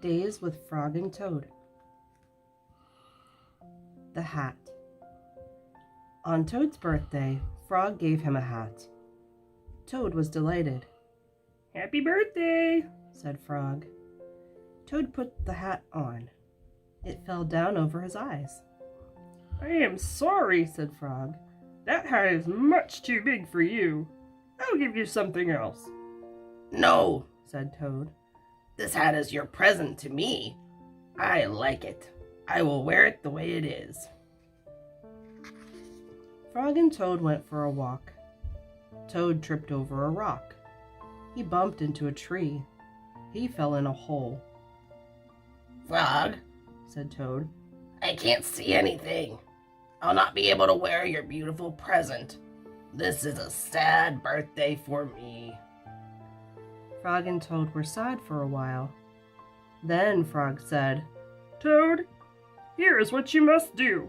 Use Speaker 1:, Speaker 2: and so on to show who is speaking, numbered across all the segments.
Speaker 1: Days with Frog and Toad. The hat. On Toad's birthday, Frog gave him a hat. Toad was delighted.
Speaker 2: "Happy birthday,"
Speaker 1: said Frog. Toad put the hat on. It fell down over his eyes.
Speaker 2: "I am sorry," said Frog. "That hat is much too big for you. I'll give you something else."
Speaker 3: "No,"
Speaker 1: said Toad.
Speaker 3: "This hat is your present to me. I like it. I will wear it the way it is."
Speaker 1: Frog and Toad went for a walk. Toad tripped over a rock. He bumped into a tree. He fell in a hole.
Speaker 3: "Frog,"
Speaker 1: said Toad,
Speaker 3: "I can't see anything. I'll not be able to wear your beautiful present. This is a sad birthday for me."
Speaker 1: Frog and Toad were sad for a while. Then Frog said,
Speaker 2: "Toad, here is what you must do.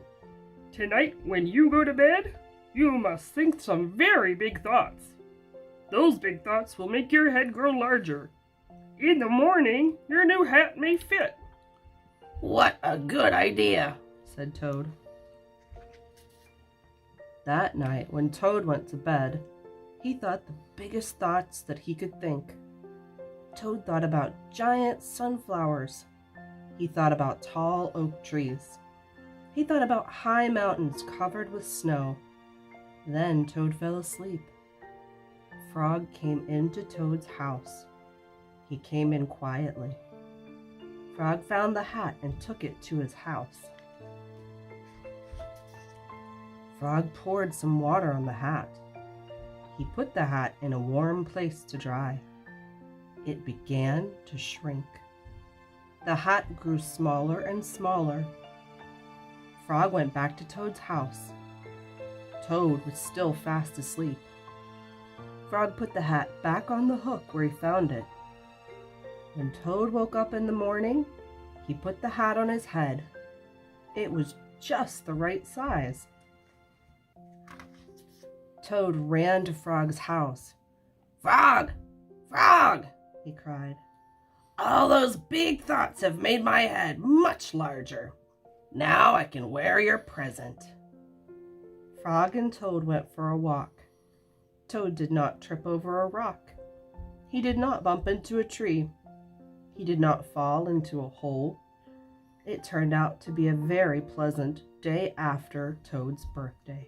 Speaker 2: Tonight, when you go to bed, you must think some very big thoughts. Those big thoughts will make your head grow larger. In the morning, your new hat may fit."
Speaker 3: "What a good idea,"
Speaker 1: said Toad. That night, when Toad went to bed, he thought the biggest thoughts that he could think. Toad thought about giant sunflowers. He thought about tall oak trees. He thought about high mountains covered with snow. Then Toad fell asleep. Frog came into Toad's house. He came in quietly. Frog found the hat and took it to his house. Frog poured some water on the hat. He put the hat in a warm place to dry. It began to shrink. The hat grew smaller and smaller. Frog went back to Toad's house. Toad was still fast asleep. Frog put the hat back on the hook where he found it. When Toad woke up in the morning, he put the hat on his head. It was just the right size. Toad ran to Frog's house.
Speaker 3: "Frog! Frog!"
Speaker 1: he cried.
Speaker 3: "All those big thoughts have made my head much larger. Now I can wear your present."
Speaker 1: Frog and Toad went for a walk. Toad did not trip over a rock. He did not bump into a tree. He did not fall into a hole. It turned out to be a very pleasant day after Toad's birthday.